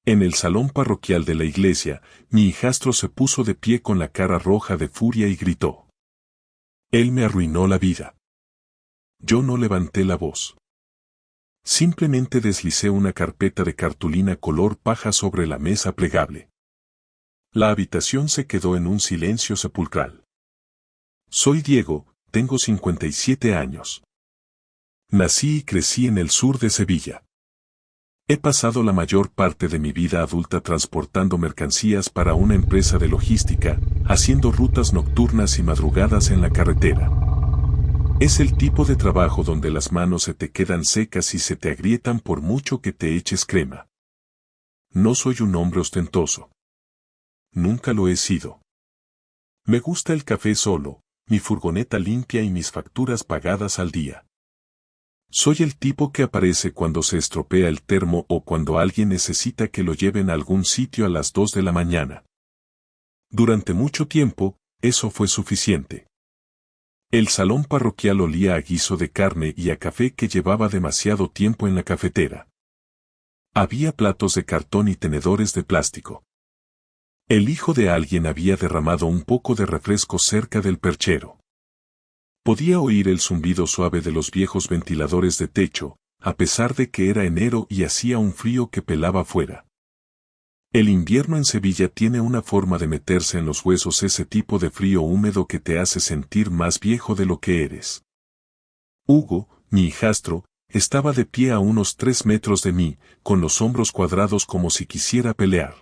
En el salón parroquial de la iglesia, mi hijastro se puso de pie con la cara roja de furia y gritó. Él me arruinó la vida. Yo no levanté la voz. Simplemente deslicé una carpeta de cartulina color paja sobre la mesa plegable. La habitación se quedó en un silencio sepulcral. Soy Diego, tengo 57 años. Nací y crecí en el sur de Sevilla. He pasado la mayor parte de mi vida adulta transportando mercancías para una empresa de logística, haciendo rutas nocturnas y madrugadas en la carretera. Es el tipo de trabajo donde las manos se te quedan secas y se te agrietan por mucho que te eches crema. No soy un hombre ostentoso. Nunca lo he sido. Me gusta el café solo, mi furgoneta limpia y mis facturas pagadas al día. Soy el tipo que aparece cuando se estropea el termo o cuando alguien necesita que lo lleven a algún sitio a las 2 de la mañana. Durante mucho tiempo, eso fue suficiente. El salón parroquial olía a guiso de carne y a café que llevaba demasiado tiempo en la cafetera. Había platos de cartón y tenedores de plástico. El hijo de alguien había derramado un poco de refresco cerca del perchero. Podía oír el zumbido suave de los viejos ventiladores de techo, a pesar de que era enero y hacía un frío que pelaba fuera. El invierno en Sevilla tiene una forma de meterse en los huesos, ese tipo de frío húmedo que te hace sentir más viejo de lo que eres. Hugo, mi hijastro, estaba de pie a unos 3 metros de mí, con los hombros cuadrados como si quisiera pelear.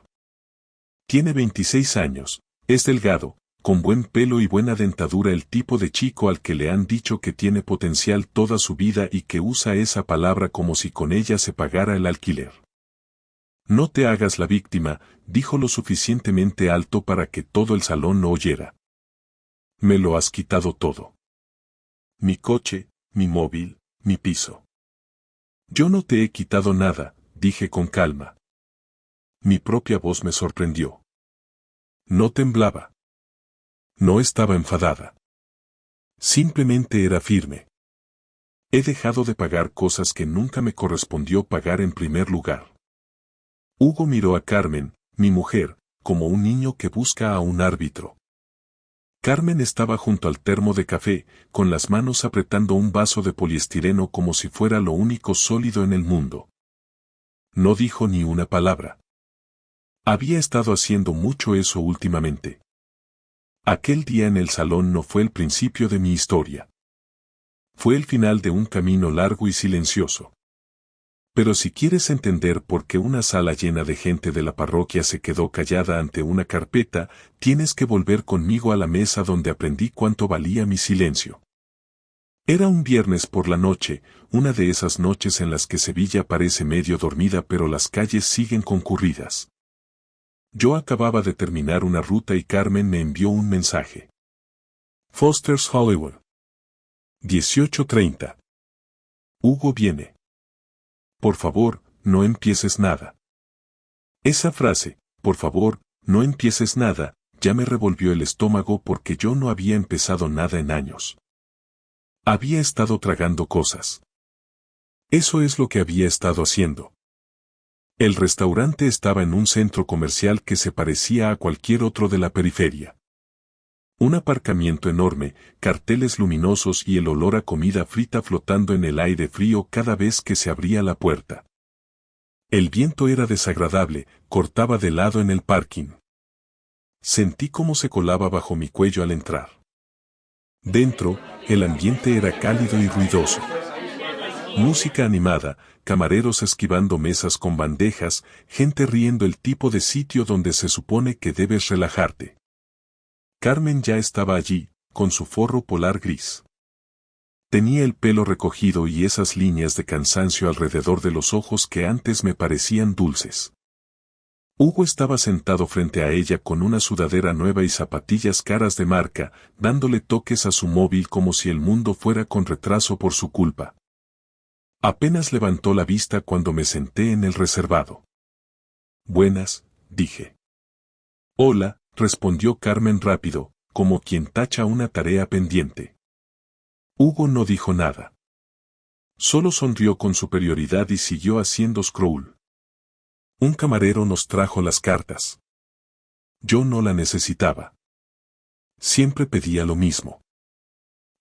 Tiene 26 años, es delgado, con buen pelo y buena dentadura, el tipo de chico al que le han dicho que tiene potencial toda su vida y que usa esa palabra como si con ella se pagara el alquiler. No te hagas la víctima, dijo lo suficientemente alto para que todo el salón lo oyera. Me lo has quitado todo. Mi coche, mi móvil, mi piso. Yo no te he quitado nada, dije con calma. Mi propia voz me sorprendió. No temblaba. No estaba enfadada. Simplemente era firme. He dejado de pagar cosas que nunca me correspondió pagar en primer lugar. Hugo miró a Carmen, mi mujer, como un niño que busca a un árbitro. Carmen estaba junto al termo de café, con las manos apretando un vaso de poliestireno como si fuera lo único sólido en el mundo. No dijo ni una palabra. Había estado haciendo mucho eso últimamente. Aquel día en el salón no fue el principio de mi historia. Fue el final de un camino largo y silencioso. Pero si quieres entender por qué una sala llena de gente de la parroquia se quedó callada ante una carpeta, tienes que volver conmigo a la mesa donde aprendí cuánto valía mi silencio. Era un viernes por la noche, una de esas noches en las que Sevilla parece medio dormida pero las calles siguen concurridas. Yo acababa de terminar una ruta y Carmen me envió un mensaje. Foster's Hollywood. 18:30. Hugo viene. Por favor, no empieces nada. Esa frase, por favor, no empieces nada, ya me revolvió el estómago porque yo no había empezado nada en años. Había estado tragando cosas. Eso es lo que había estado haciendo. El restaurante estaba en un centro comercial que se parecía a cualquier otro de la periferia. Un aparcamiento enorme, carteles luminosos y el olor a comida frita flotando en el aire frío cada vez que se abría la puerta. El viento era desagradable, cortaba de lado en el parking. Sentí cómo se colaba bajo mi cuello al entrar. Dentro, el ambiente era cálido y ruidoso. Música animada, camareros esquivando mesas con bandejas, gente riendo, el tipo de sitio donde se supone que debes relajarte. Carmen ya estaba allí, con su forro polar gris. Tenía el pelo recogido y esas líneas de cansancio alrededor de los ojos que antes me parecían dulces. Hugo estaba sentado frente a ella con una sudadera nueva y zapatillas caras de marca, dándole toques a su móvil como si el mundo fuera con retraso por su culpa. Apenas levantó la vista cuando me senté en el reservado. Buenas, dije. Hola, respondió Carmen rápido, como quien tacha una tarea pendiente. Hugo no dijo nada. Solo sonrió con superioridad y siguió haciendo scroll. Un camarero nos trajo las cartas. Yo no la necesitaba. Siempre pedía lo mismo.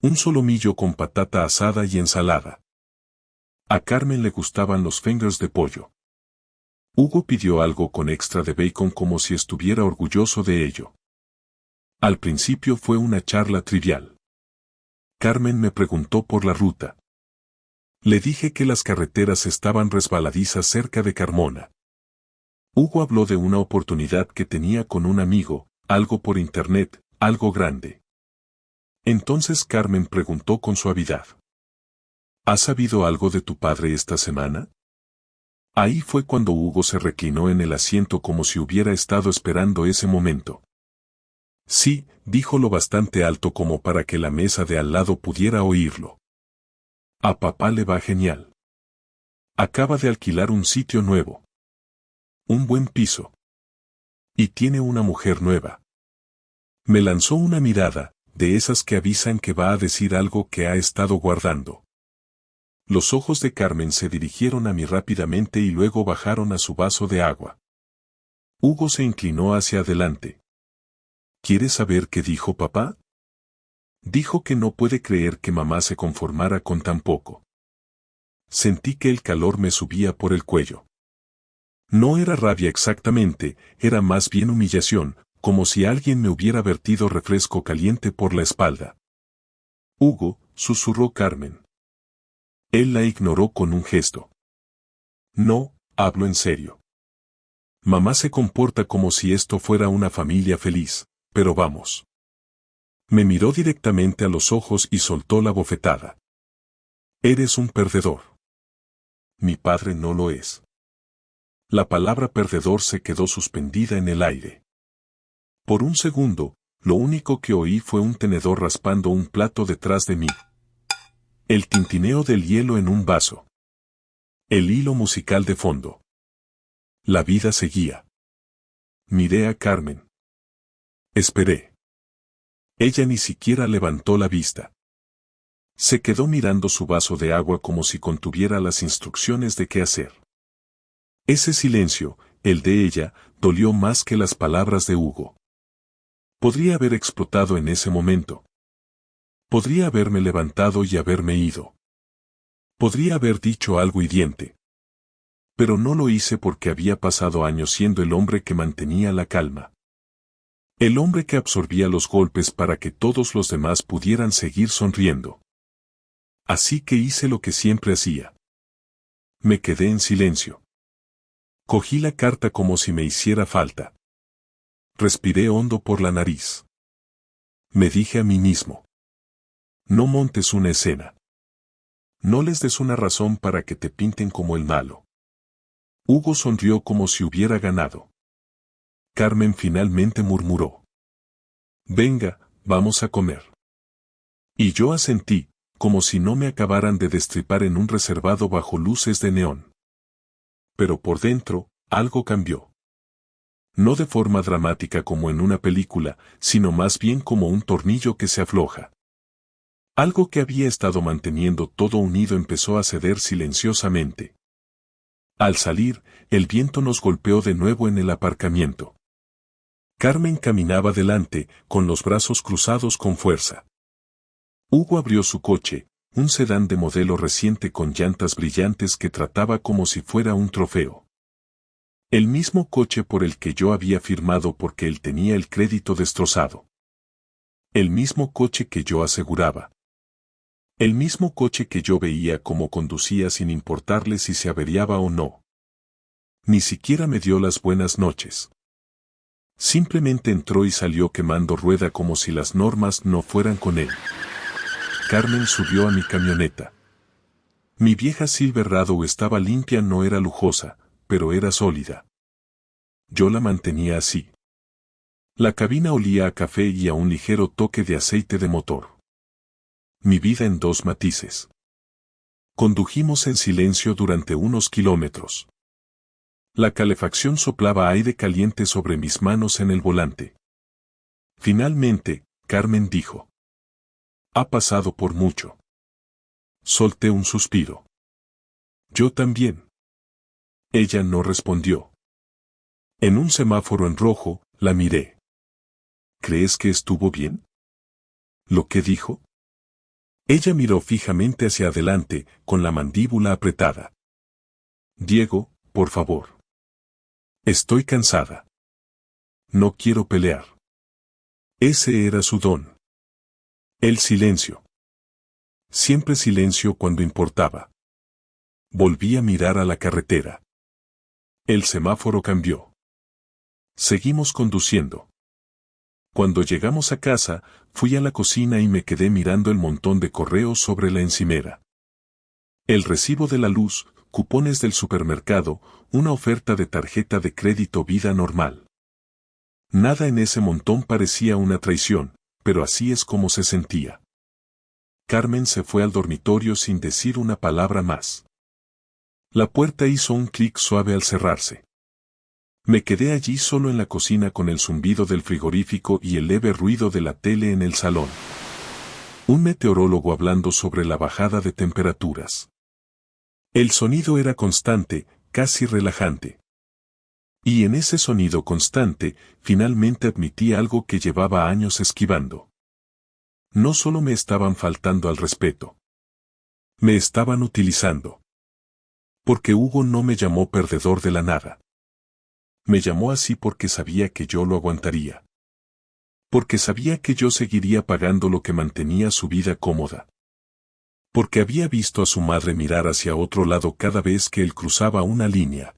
Un solomillo con patata asada y ensalada. A Carmen le gustaban los fingers de pollo. Hugo pidió algo con extra de bacon como si estuviera orgulloso de ello. Al principio fue una charla trivial. Carmen me preguntó por la ruta. Le dije que las carreteras estaban resbaladizas cerca de Carmona. Hugo habló de una oportunidad que tenía con un amigo, algo por internet, algo grande. Entonces Carmen preguntó con suavidad. ¿Has sabido algo de tu padre esta semana? Ahí fue cuando Hugo se reclinó en el asiento como si hubiera estado esperando ese momento. Sí, dijo lo bastante alto como para que la mesa de al lado pudiera oírlo. A papá le va genial. Acaba de alquilar un sitio nuevo. Un buen piso. Y tiene una mujer nueva. Me lanzó una mirada, de esas que avisan que va a decir algo que ha estado guardando. Los ojos de Carmen se dirigieron a mí rápidamente y luego bajaron a su vaso de agua. Hugo se inclinó hacia adelante. ¿Quieres saber qué dijo papá? Dijo que no puede creer que mamá se conformara con tan poco. Sentí que el calor me subía por el cuello. No era rabia exactamente, era más bien humillación, como si alguien me hubiera vertido refresco caliente por la espalda. Hugo, susurró Carmen. Él la ignoró con un gesto. No, hablo en serio. Mamá se comporta como si esto fuera una familia feliz, pero vamos. Me miró directamente a los ojos y soltó la bofetada. Eres un perdedor. Mi padre no lo es. La palabra perdedor se quedó suspendida en el aire. Por un segundo, lo único que oí fue un tenedor raspando un plato detrás de mí. El tintineo del hielo en un vaso. El hilo musical de fondo. La vida seguía. Miré a Carmen. Esperé. Ella ni siquiera levantó la vista. Se quedó mirando su vaso de agua como si contuviera las instrucciones de qué hacer. Ese silencio, el de ella, dolió más que las palabras de Hugo. Podría haber explotado en ese momento. Podría haberme levantado y haberme ido. Podría haber dicho algo hiriente. Pero no lo hice porque había pasado años siendo el hombre que mantenía la calma. El hombre que absorbía los golpes para que todos los demás pudieran seguir sonriendo. Así que hice lo que siempre hacía. Me quedé en silencio. Cogí la carta como si me hiciera falta. Respiré hondo por la nariz. Me dije a mí mismo. No montes una escena. No les des una razón para que te pinten como el malo. Hugo sonrió como si hubiera ganado. Carmen finalmente murmuró. Venga, vamos a comer. Y yo asentí, como si no me acabaran de destripar en un reservado bajo luces de neón. Pero por dentro, algo cambió. No de forma dramática como en una película, sino más bien como un tornillo que se afloja. Algo que había estado manteniendo todo unido empezó a ceder silenciosamente. Al salir, el viento nos golpeó de nuevo en el aparcamiento. Carmen caminaba delante, con los brazos cruzados con fuerza. Hugo abrió su coche, un sedán de modelo reciente con llantas brillantes que trataba como si fuera un trofeo. El mismo coche por el que yo había firmado porque él tenía el crédito destrozado. El mismo coche que yo aseguraba. El mismo coche que yo veía cómo conducía sin importarle si se averiaba o no. Ni siquiera me dio las buenas noches. Simplemente entró y salió quemando rueda como si las normas no fueran con él. Carmen subió a mi camioneta. Mi vieja Silverado estaba limpia, no era lujosa, pero era sólida. Yo la mantenía así. La cabina olía a café y a un ligero toque de aceite de motor. Mi vida en dos matices. Condujimos en silencio durante unos kilómetros. La calefacción soplaba aire caliente sobre mis manos en el volante. Finalmente, Carmen dijo. Ha pasado por mucho. Solté un suspiro. Yo también. Ella no respondió. En un semáforo en rojo, la miré. ¿Crees que estuvo bien? ¿Lo que dijo? Ella miró fijamente hacia adelante, con la mandíbula apretada. Diego, por favor. Estoy cansada. No quiero pelear. Ese era su don. El silencio. Siempre silencio cuando importaba. Volví a mirar a la carretera. El semáforo cambió. Seguimos conduciendo. Cuando llegamos a casa, fui a la cocina y me quedé mirando el montón de correos sobre la encimera. El recibo de la luz, cupones del supermercado, una oferta de tarjeta de crédito Vida Normal. Nada en ese montón parecía una traición, pero así es como se sentía. Carmen se fue al dormitorio sin decir una palabra más. La puerta hizo un clic suave al cerrarse. Me quedé allí solo en la cocina con el zumbido del frigorífico y el leve ruido de la tele en el salón. Un meteorólogo hablando sobre la bajada de temperaturas. El sonido era constante, casi relajante. Y en ese sonido constante, finalmente admití algo que llevaba años esquivando. No solo me estaban faltando al respeto. Me estaban utilizando. Porque Hugo no me llamó perdedor de la nada. Me llamó así porque sabía que yo lo aguantaría. Porque sabía que yo seguiría pagando lo que mantenía su vida cómoda. Porque había visto a su madre mirar hacia otro lado cada vez que él cruzaba una línea.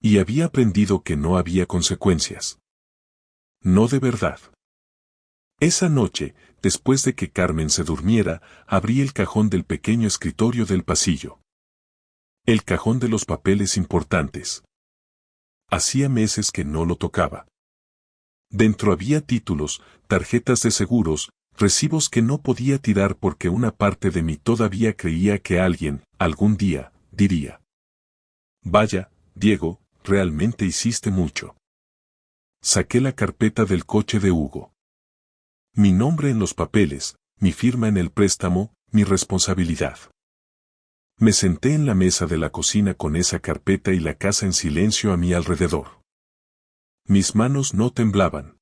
Y había aprendido que no había consecuencias. No de verdad. Esa noche, después de que Carmen se durmiera, abrí el cajón del pequeño escritorio del pasillo. El cajón de los papeles importantes. Hacía meses que no lo tocaba. Dentro había títulos, tarjetas de seguros, recibos que no podía tirar porque una parte de mí todavía creía que alguien, algún día, diría: vaya, Diego, realmente hiciste mucho. Saqué la carpeta del coche de Hugo. Mi nombre en los papeles, mi firma en el préstamo, mi responsabilidad. Me senté en la mesa de la cocina con esa carpeta y la casa en silencio a mi alrededor. Mis manos no temblaban.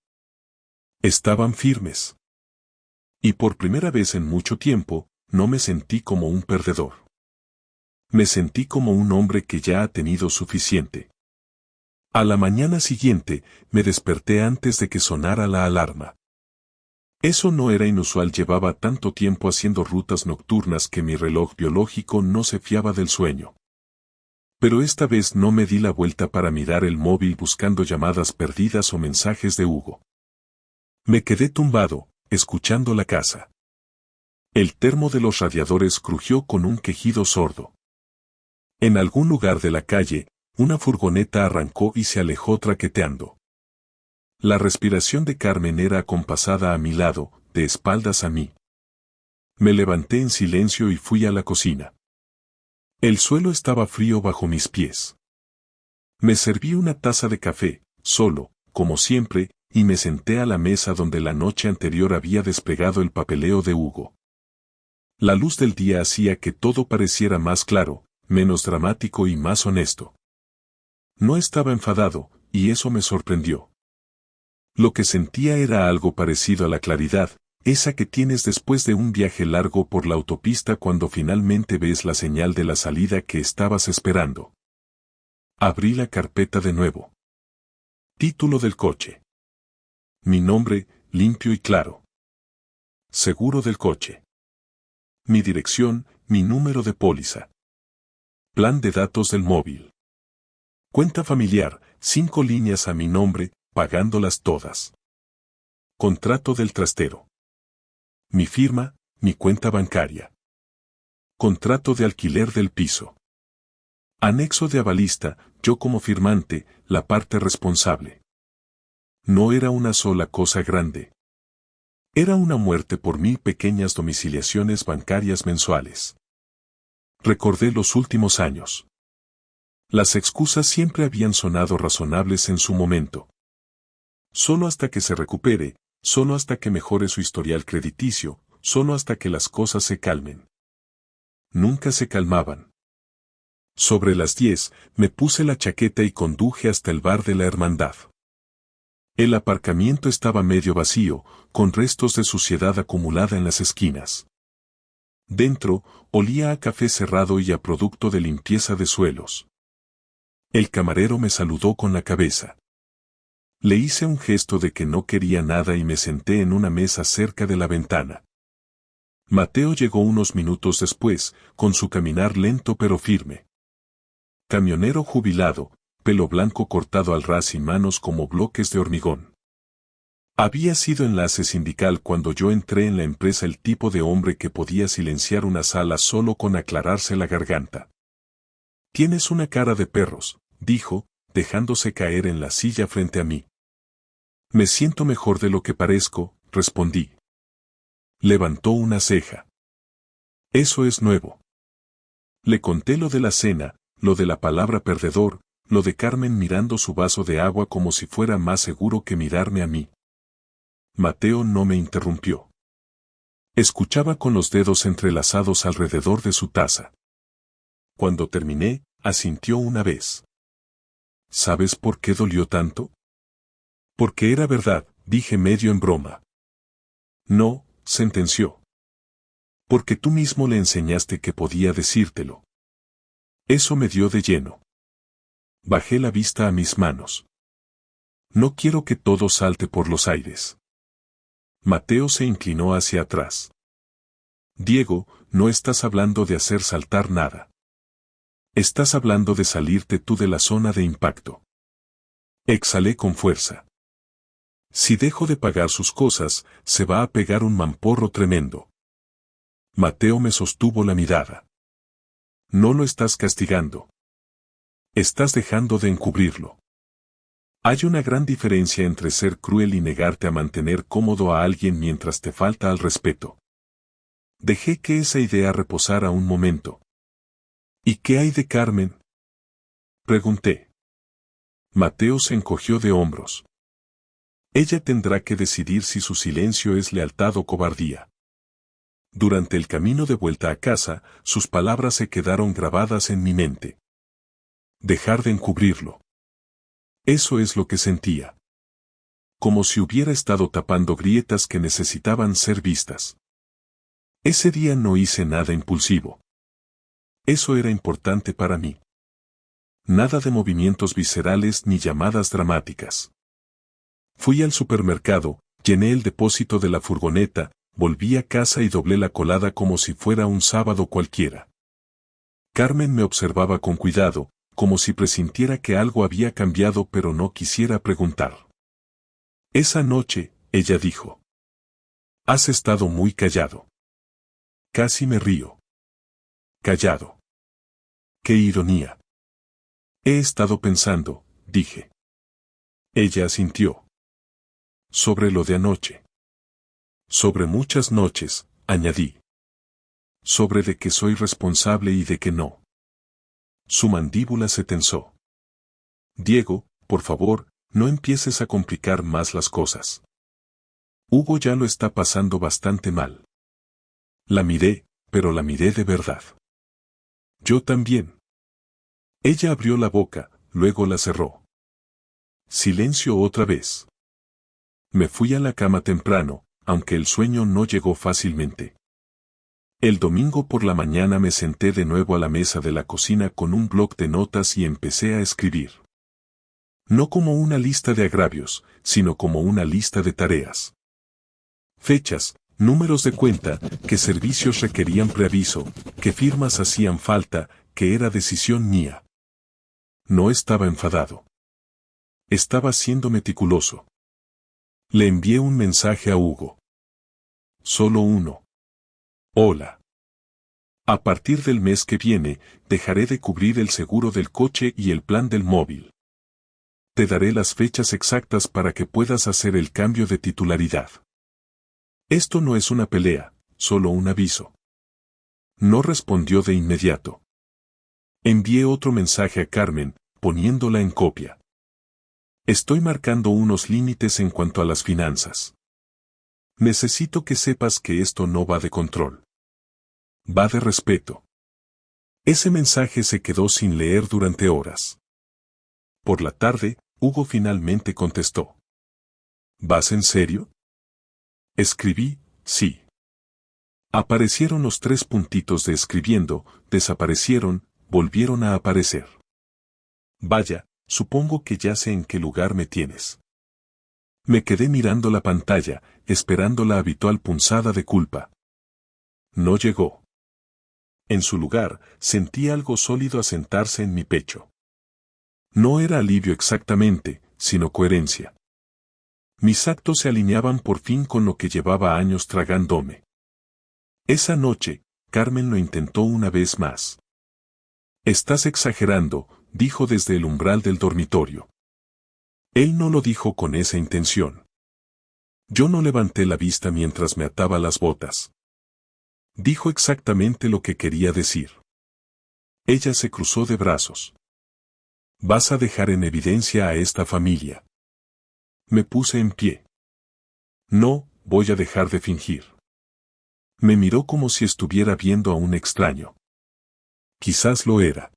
Estaban firmes. Y por primera vez en mucho tiempo, no me sentí como un perdedor. Me sentí como un hombre que ya ha tenido suficiente. A la mañana siguiente, me desperté antes de que sonara la alarma. Eso no era inusual, llevaba tanto tiempo haciendo rutas nocturnas que mi reloj biológico no se fiaba del sueño. Pero esta vez no me di la vuelta para mirar el móvil buscando llamadas perdidas o mensajes de Hugo. Me quedé tumbado, escuchando la casa. El termo de los radiadores crujió con un quejido sordo. En algún lugar de la calle, una furgoneta arrancó y se alejó traqueteando. La respiración de Carmen era acompasada a mi lado, de espaldas a mí. Me levanté en silencio y fui a la cocina. El suelo estaba frío bajo mis pies. Me serví una taza de café, solo, como siempre, y me senté a la mesa donde la noche anterior había desplegado el papeleo de Hugo. La luz del día hacía que todo pareciera más claro, menos dramático y más honesto. No estaba enfadado, y eso me sorprendió. Lo que sentía era algo parecido a la claridad, esa que tienes después de un viaje largo por la autopista cuando finalmente ves la señal de la salida que estabas esperando. Abrí la carpeta de nuevo. Título del coche. Mi nombre, limpio y claro. Seguro del coche. Mi dirección, mi número de póliza. Plan de datos del móvil. Cuenta familiar, 5 líneas a mi nombre, pagándolas todas. Contrato del trastero. Mi firma, mi cuenta bancaria. Contrato de alquiler del piso. Anexo de avalista, yo como firmante, la parte responsable. No era una sola cosa grande. Era una muerte por 1000 pequeñas domiciliaciones bancarias mensuales. Recordé los últimos años. Las excusas siempre habían sonado razonables en su momento. Solo hasta que se recupere, solo hasta que mejore su historial crediticio, solo hasta que las cosas se calmen. Nunca se calmaban. Sobre las 10, me puse la chaqueta y conduje hasta el bar de la Hermandad. El aparcamiento estaba medio vacío, con restos de suciedad acumulada en las esquinas. Dentro, olía a café cerrado y a producto de limpieza de suelos. El camarero me saludó con la cabeza. Le hice un gesto de que no quería nada y me senté en una mesa cerca de la ventana. Mateo llegó unos minutos después, con su caminar lento pero firme. Camionero jubilado, pelo blanco cortado al ras y manos como bloques de hormigón. Había sido enlace sindical cuando yo entré en la empresa, el tipo de hombre que podía silenciar una sala solo con aclararse la garganta. «Tienes una cara de perros», dijo, dejándose caer en la silla frente a mí. «Me siento mejor de lo que parezco», respondí. Levantó una ceja. «Eso es nuevo». Le conté lo de la cena, lo de la palabra perdedor, lo de Carmen mirando su vaso de agua como si fuera más seguro que mirarme a mí. Mateo no me interrumpió. Escuchaba con los dedos entrelazados alrededor de su taza. Cuando terminé, asintió una vez. ¿Sabes por qué dolió tanto? Porque era verdad, dije medio en broma. No, sentenció. Porque tú mismo le enseñaste que podía decírtelo. Eso me dio de lleno. Bajé la vista a mis manos. No quiero que todo salte por los aires. Mateo se inclinó hacia atrás. Diego, no estás hablando de hacer saltar nada. Estás hablando de salirte tú de la zona de impacto. Exhalé con fuerza. Si dejo de pagar sus cosas, se va a pegar un mamporro tremendo. Mateo me sostuvo la mirada. No lo estás castigando. Estás dejando de encubrirlo. Hay una gran diferencia entre ser cruel y negarte a mantener cómodo a alguien mientras te falta al respeto. Dejé que esa idea reposara un momento. ¿Y qué hay de Carmen?, pregunté. Mateo se encogió de hombros. Ella tendrá que decidir si su silencio es lealtad o cobardía. Durante el camino de vuelta a casa, sus palabras se quedaron grabadas en mi mente. Dejar de encubrirlo. Eso es lo que sentía. Como si hubiera estado tapando grietas que necesitaban ser vistas. Ese día no hice nada impulsivo. Eso era importante para mí. Nada de movimientos viscerales ni llamadas dramáticas. Fui al supermercado, llené el depósito de la furgoneta, volví a casa y doblé la colada como si fuera un sábado cualquiera. Carmen me observaba con cuidado, como si presintiera que algo había cambiado pero no quisiera preguntar. Esa noche, ella dijo. Has estado muy callado. Casi me río. Callado. ¡Qué ironía! He estado pensando, dije. Ella asintió. Sobre lo de anoche. Sobre muchas noches, añadí. Sobre de que soy responsable y de que no. Su mandíbula se tensó. Diego, por favor, no empieces a complicar más las cosas. Hugo ya lo está pasando bastante mal. La miré, pero la miré de verdad. Yo también. Ella abrió la boca, luego la cerró. Silencio otra vez. Me fui a la cama temprano, aunque el sueño no llegó fácilmente. El domingo por la mañana me senté de nuevo a la mesa de la cocina con un bloc de notas y empecé a escribir. No como una lista de agravios, sino como una lista de tareas. Fechas, números de cuenta, qué servicios requerían preaviso, qué firmas hacían falta, que era decisión mía. No estaba enfadado. Estaba siendo meticuloso. Le envié un mensaje a Hugo. Solo uno. Hola. A partir del mes que viene, dejaré de cubrir el seguro del coche y el plan del móvil. Te daré las fechas exactas para que puedas hacer el cambio de titularidad. Esto no es una pelea, solo un aviso. No respondió de inmediato. Envié otro mensaje a Carmen, poniéndola en copia. Estoy marcando unos límites en cuanto a las finanzas. Necesito que sepas que esto no va de control. Va de respeto. Ese mensaje se quedó sin leer durante horas. Por la tarde, Hugo finalmente contestó. ¿Vas en serio? Escribí, sí. Aparecieron los 3 puntitos de escribiendo, desaparecieron, volvieron a aparecer. Vaya, supongo que ya sé en qué lugar me tienes. Me quedé mirando la pantalla, esperando la habitual punzada de culpa. No llegó. En su lugar, sentí algo sólido asentarse en mi pecho. No era alivio exactamente, sino coherencia. Mis actos se alineaban por fin con lo que llevaba años tragándome. Esa noche, Carmen lo intentó una vez más. Estás exagerando, dijo desde el umbral del dormitorio. Él no lo dijo con esa intención. Yo no levanté la vista mientras me ataba las botas. Dijo exactamente lo que quería decir. Ella se cruzó de brazos. Vas a dejar en evidencia a esta familia. Me puse en pie. No, voy a dejar de fingir. Me miró como si estuviera viendo a un extraño. Quizás lo era.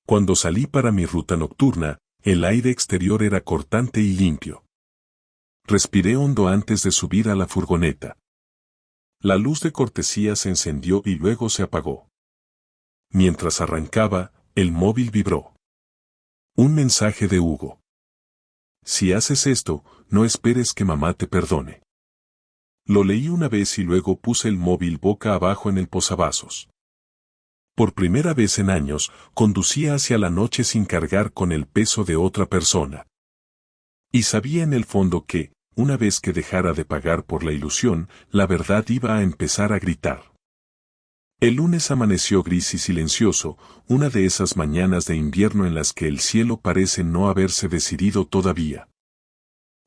Cuando salí para mi ruta nocturna, el aire exterior era cortante y limpio. Respiré hondo antes de subir a la furgoneta. La luz de cortesía se encendió y luego se apagó. Mientras arrancaba, el móvil vibró. Un mensaje de Hugo. Si haces esto, no esperes que mamá te perdone. Lo leí una vez y luego puse el móvil boca abajo en el posavasos. Por primera vez en años, conducía hacia la noche sin cargar con el peso de otra persona. Y sabía en el fondo que, una vez que dejara de pagar por la ilusión, la verdad iba a empezar a gritar. El lunes amaneció gris y silencioso, una de esas mañanas de invierno en las que el cielo parece no haberse decidido todavía.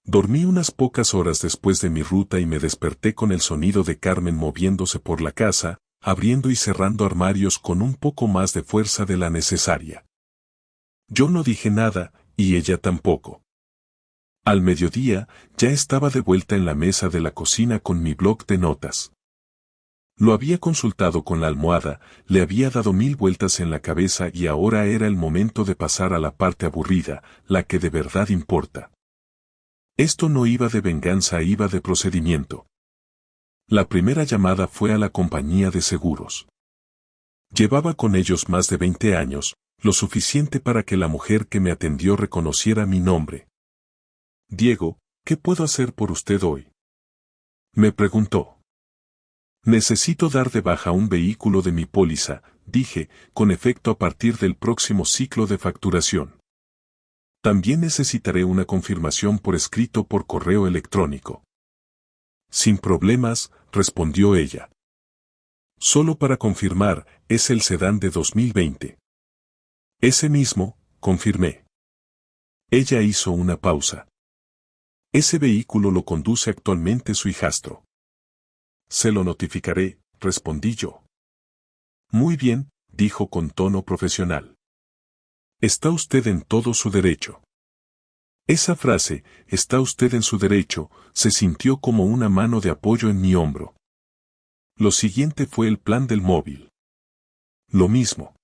Dormí unas pocas horas después de mi ruta y me desperté con el sonido de Carmen moviéndose por la casa, abriendo y cerrando armarios con un poco más de fuerza de la necesaria. Yo no dije nada, y ella tampoco. Al mediodía, ya estaba de vuelta en la mesa de la cocina con mi bloc de notas. Lo había consultado con la almohada, le había dado 1000 vueltas en la cabeza y ahora era el momento de pasar a la parte aburrida, la que de verdad importa. Esto no iba de venganza, iba de procedimiento. La primera llamada fue a la compañía de seguros. Llevaba con ellos más de 20 años, lo suficiente para que la mujer que me atendió reconociera mi nombre. Diego, ¿qué puedo hacer por usted hoy? Me preguntó. Necesito dar de baja un vehículo de mi póliza, dije, con efecto a partir del próximo ciclo de facturación. También necesitaré una confirmación por escrito por correo electrónico. Sin problemas, respondió ella. Solo para confirmar, es el sedán de 2020. Ese mismo, confirmé. Ella hizo una pausa. Ese vehículo lo conduce actualmente su hijastro. Se lo notificaré, respondí yo. Muy bien, dijo con tono profesional. Está usted en todo su derecho. Esa frase, está usted en su derecho, se sintió como una mano de apoyo en mi hombro. Lo siguiente fue el plan del móvil. Lo mismo.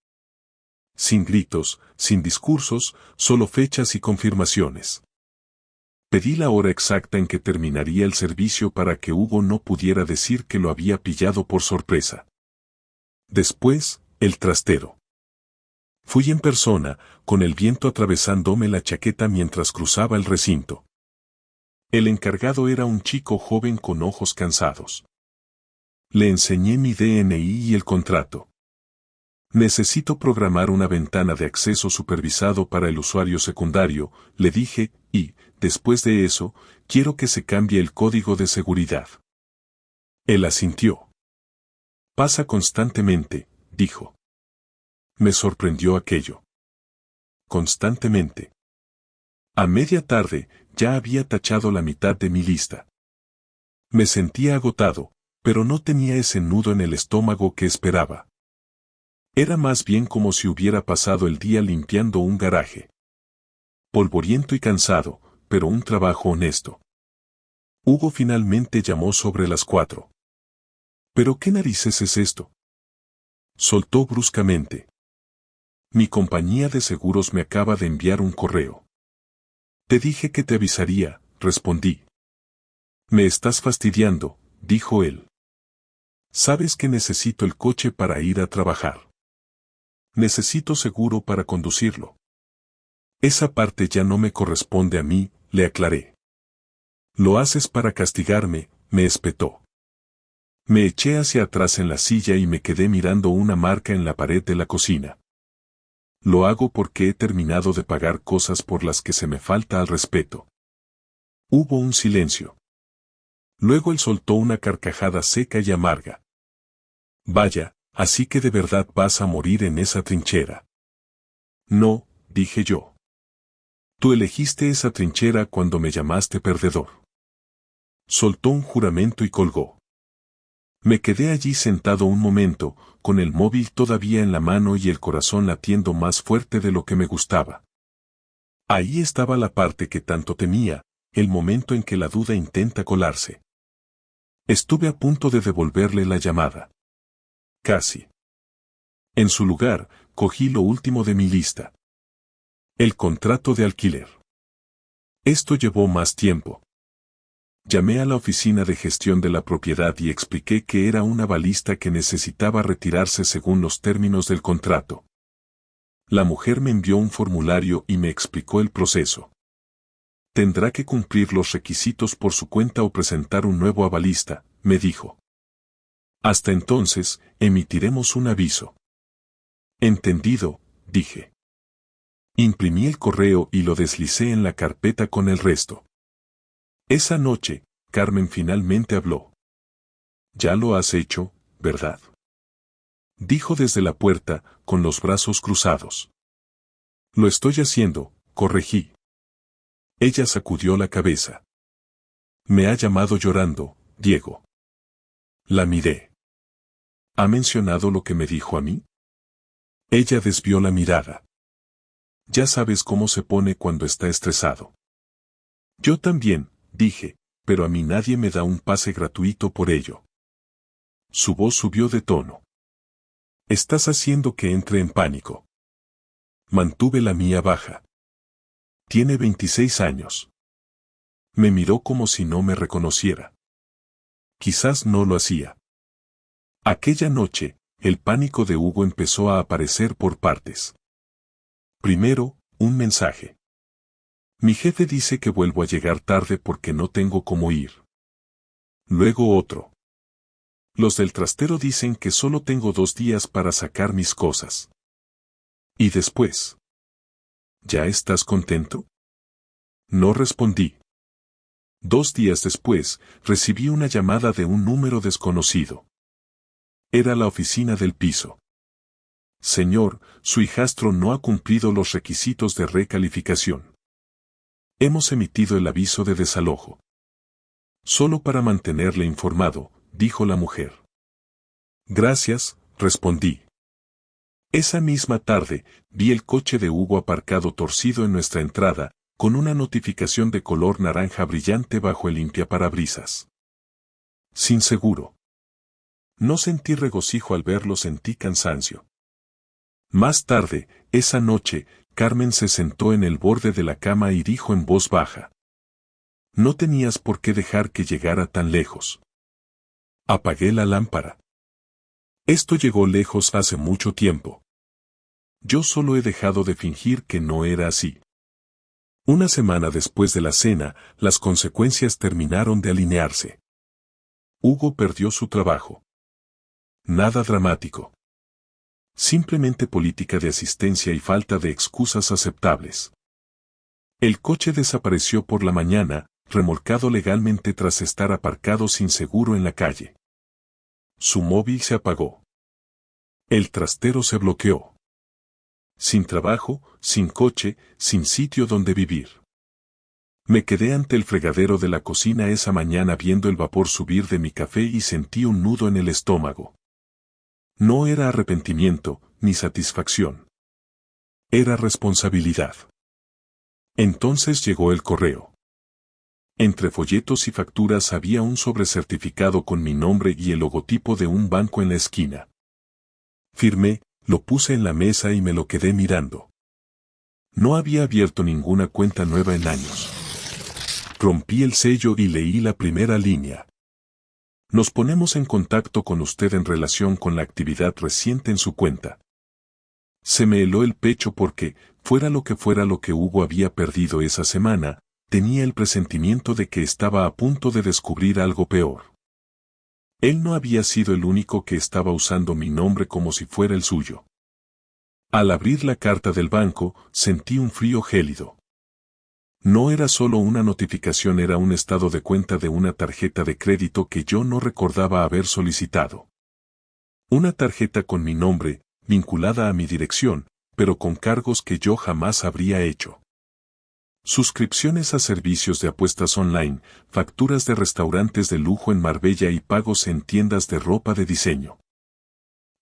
Sin gritos, sin discursos, solo fechas y confirmaciones. Pedí la hora exacta en que terminaría el servicio para que Hugo no pudiera decir que lo había pillado por sorpresa. Después, el trastero. Fui en persona, con el viento atravesándome la chaqueta mientras cruzaba el recinto. El encargado era un chico joven con ojos cansados. Le enseñé mi DNI y el contrato. Necesito programar una ventana de acceso supervisado para el usuario secundario, le dije, y, después de eso, quiero que se cambie el código de seguridad. Él asintió. Pasa constantemente, dijo. Me sorprendió aquello. Constantemente. A media tarde, ya había tachado la mitad de mi lista. Me sentía agotado, pero no tenía ese nudo en el estómago que esperaba. Era más bien como si hubiera pasado el día limpiando un garaje. Polvoriento y cansado, pero un trabajo honesto. Hugo finalmente llamó sobre las 4. ¿Pero qué narices es esto? Soltó bruscamente. Mi compañía de seguros me acaba de enviar un correo. Te dije que te avisaría, respondí. Me estás fastidiando, dijo él. Sabes que necesito el coche para ir a trabajar. Necesito seguro para conducirlo. Esa parte ya no me corresponde a mí, le aclaré. Lo haces para castigarme, me espetó. Me eché hacia atrás en la silla y me quedé mirando una marca en la pared de la cocina. Lo hago porque he terminado de pagar cosas por las que se me falta al respeto. Hubo un silencio. Luego él soltó una carcajada seca y amarga. Vaya, así que de verdad vas a morir en esa trinchera. No, dije yo. Tú elegiste esa trinchera cuando me llamaste perdedor. Soltó un juramento y colgó. Me quedé allí sentado un momento, con el móvil todavía en la mano y el corazón latiendo más fuerte de lo que me gustaba. Ahí estaba la parte que tanto temía, el momento en que la duda intenta colarse. Estuve a punto de devolverle la llamada. Casi. En su lugar, cogí lo último de mi lista. El contrato de alquiler. Esto llevó más tiempo. Llamé a la oficina de gestión de la propiedad y expliqué que era una balista que necesitaba retirarse según los términos del contrato. La mujer me envió un formulario y me explicó el proceso. Tendrá que cumplir los requisitos por su cuenta o presentar un nuevo avalista, me dijo. Hasta entonces, emitiremos un aviso. Entendido, dije. Imprimí el correo y lo deslicé en la carpeta con el resto. Esa noche, Carmen finalmente habló. Ya lo has hecho, ¿verdad? Dijo desde la puerta, con los brazos cruzados. Lo estoy haciendo, corregí. Ella sacudió la cabeza. Me ha llamado llorando, Diego. La miré. ¿Ha mencionado lo que me dijo a mí? Ella desvió la mirada. Ya sabes cómo se pone cuando está estresado. Yo también, dije, pero a mí nadie me da un pase gratuito por ello. Su voz subió de tono. Estás haciendo que entre en pánico. Mantuve la mía baja. Tiene 26 años. Me miró como si no me reconociera. Quizás no lo hacía. Aquella noche, el pánico de Hugo empezó a aparecer por partes. Primero, un mensaje. Mi jefe dice que vuelvo a llegar tarde porque no tengo cómo ir. Luego otro. Los del trastero dicen que solo tengo 2 días para sacar mis cosas. Y después. ¿Ya estás contento? No respondí. 2 días después, recibí una llamada de un número desconocido. Era la oficina del piso. Señor, su hijastro no ha cumplido los requisitos de recalificación. Hemos emitido el aviso de desalojo. Solo para mantenerle informado, dijo la mujer. Gracias, respondí. Esa misma tarde, vi el coche de Hugo aparcado torcido en nuestra entrada, con una notificación de color naranja brillante bajo el limpiaparabrisas. Sin seguro. No sentí regocijo al verlo, sentí cansancio. Más tarde, esa noche, Carmen se sentó en el borde de la cama y dijo en voz baja. No tenías por qué dejar que llegara tan lejos. Apagué la lámpara. Esto llegó lejos hace mucho tiempo. Yo solo he dejado de fingir que no era así. Una semana después de la cena, las consecuencias terminaron de alinearse. Hugo perdió su trabajo. Nada dramático. Simplemente política de asistencia y falta de excusas aceptables. El coche desapareció por la mañana, remolcado legalmente tras estar aparcado sin seguro en la calle. Su móvil se apagó. El trastero se bloqueó. Sin trabajo, sin coche, sin sitio donde vivir. Me quedé ante el fregadero de la cocina esa mañana viendo el vapor subir de mi café y sentí un nudo en el estómago. No era arrepentimiento, ni satisfacción. Era responsabilidad. Entonces llegó el correo. Entre folletos y facturas había un sobrecertificado con mi nombre y el logotipo de un banco en la esquina. Firmé, lo puse en la mesa y me lo quedé mirando. No había abierto ninguna cuenta nueva en años. Rompí el sello y leí la primera línea. Nos ponemos en contacto con usted en relación con la actividad reciente en su cuenta. Se me heló el pecho porque, fuera lo que Hugo había perdido esa semana, tenía el presentimiento de que estaba a punto de descubrir algo peor. Él no había sido el único que estaba usando mi nombre como si fuera el suyo. Al abrir la carta del banco, sentí un frío gélido. No era solo una notificación, era un estado de cuenta de una tarjeta de crédito que yo no recordaba haber solicitado. Una tarjeta con mi nombre, vinculada a mi dirección, pero con cargos que yo jamás habría hecho. Suscripciones a servicios de apuestas online, facturas de restaurantes de lujo en Marbella y pagos en tiendas de ropa de diseño.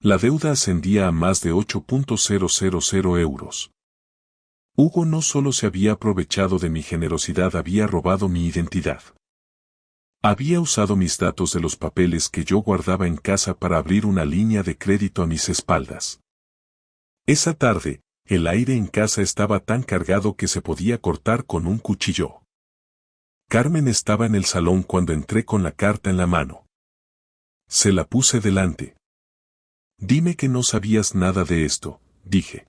La deuda ascendía a más de 8.000 euros. Hugo no solo se había aprovechado de mi generosidad, había robado mi identidad. Había usado mis datos de los papeles que yo guardaba en casa para abrir una línea de crédito a mis espaldas. Esa tarde, el aire en casa estaba tan cargado que se podía cortar con un cuchillo. Carmen estaba en el salón cuando entré con la carta en la mano. Se la puse delante. Dime que no sabías nada de esto, dije.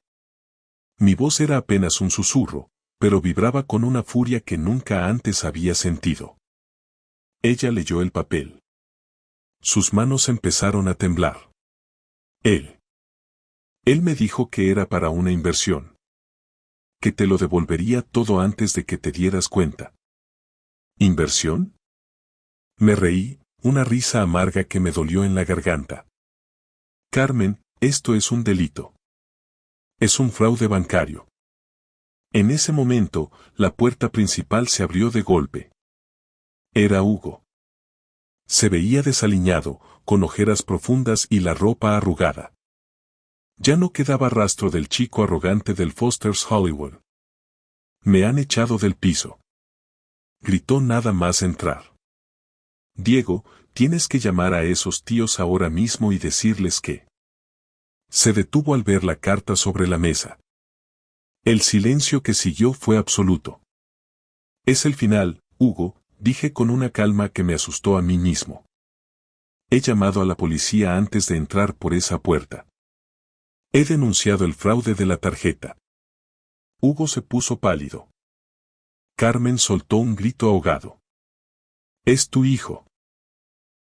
Mi voz era apenas un susurro, pero vibraba con una furia que nunca antes había sentido. Ella leyó el papel. Sus manos empezaron a temblar. Él me dijo que era para una inversión. Que te lo devolvería todo antes de que te dieras cuenta. ¿Inversión? Me reí, una risa amarga que me dolió en la garganta. Carmen, esto es un delito. Es un fraude bancario. En ese momento, la puerta principal se abrió de golpe. Era Hugo. Se veía desaliñado, con ojeras profundas y la ropa arrugada. Ya no quedaba rastro del chico arrogante del Foster's Hollywood. Me han echado del piso. Gritó nada más entrar. Diego, tienes que llamar a esos tíos ahora mismo y decirles que... Se detuvo al ver la carta sobre la mesa. El silencio que siguió fue absoluto. Es el final, Hugo, dije con una calma que me asustó a mí mismo. He llamado a la policía antes de entrar por esa puerta. He denunciado el fraude de la tarjeta. Hugo se puso pálido. Carmen soltó un grito ahogado. Es tu hijo.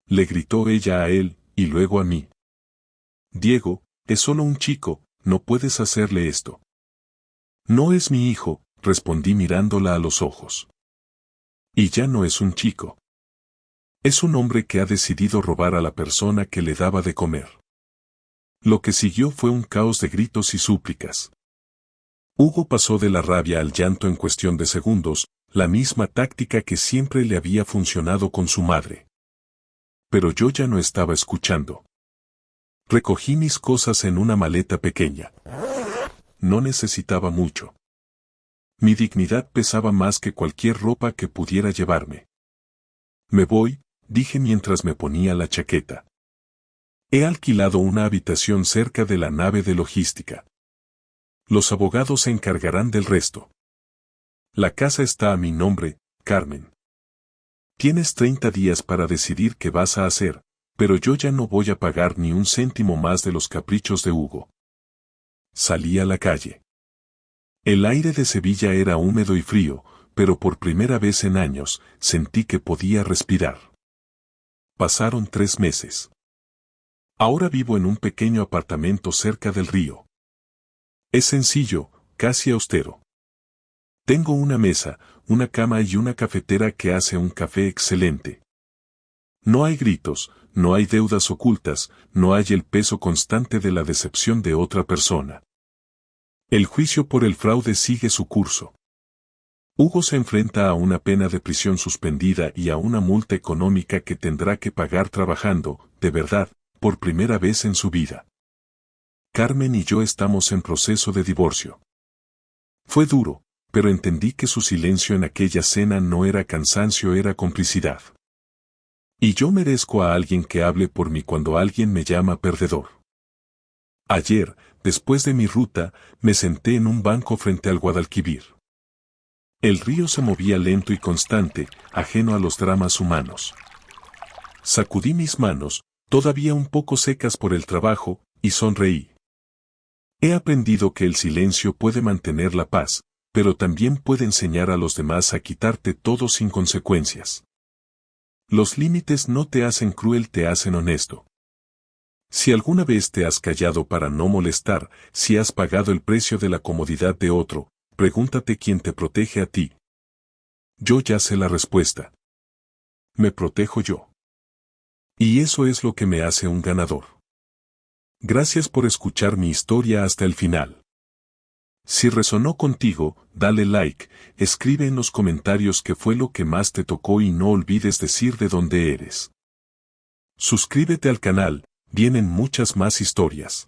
Le gritó ella a él, y luego a mí. Diego, es solo un chico, no puedes hacerle esto. No es mi hijo, respondí mirándola a los ojos. Y ya no es un chico. Es un hombre que ha decidido robar a la persona que le daba de comer. Lo que siguió fue un caos de gritos y súplicas. Hugo pasó de la rabia al llanto en cuestión de segundos, la misma táctica que siempre le había funcionado con su madre. Pero yo ya no estaba escuchando. Recogí mis cosas en una maleta pequeña. No necesitaba mucho. Mi dignidad pesaba más que cualquier ropa que pudiera llevarme. Me voy, dije mientras me ponía la chaqueta. He alquilado una habitación cerca de la nave de logística. Los abogados se encargarán del resto. La casa está a mi nombre, Carmen. Tienes 30 días para decidir qué vas a hacer, pero yo ya no voy a pagar ni un céntimo más de los caprichos de Hugo. Salí a la calle. El aire de Sevilla era húmedo y frío, pero por primera vez en años, sentí que podía respirar. Pasaron 3 meses. Ahora vivo en un pequeño apartamento cerca del río. Es sencillo, casi austero. Tengo una mesa, una cama y una cafetera que hace un café excelente. No hay gritos, no hay deudas ocultas, no hay el peso constante de la decepción de otra persona. El juicio por el fraude sigue su curso. Hugo se enfrenta a una pena de prisión suspendida y a una multa económica que tendrá que pagar trabajando, de verdad, por primera vez en su vida. Carmen y yo estamos en proceso de divorcio. Fue duro, pero entendí que su silencio en aquella cena no era cansancio, era complicidad. Y yo merezco a alguien que hable por mí cuando alguien me llama perdedor. Ayer, después de mi ruta, me senté en un banco frente al Guadalquivir. El río se movía lento y constante, ajeno a los dramas humanos. Sacudí mis manos, todavía un poco secas por el trabajo, y sonreí. He aprendido que el silencio puede mantener la paz, pero también puede enseñar a los demás a quitarte todo sin consecuencias. Los límites no te hacen cruel, te hacen honesto. Si alguna vez te has callado para no molestar, si has pagado el precio de la comodidad de otro, pregúntate quién te protege a ti. Yo ya sé la respuesta. Me protejo yo. Y eso es lo que me hace un ganador. Gracias por escuchar mi historia hasta el final. Si resonó contigo, dale like, escribe en los comentarios qué fue lo que más te tocó y no olvides decir de dónde eres. Suscríbete al canal, vienen muchas más historias.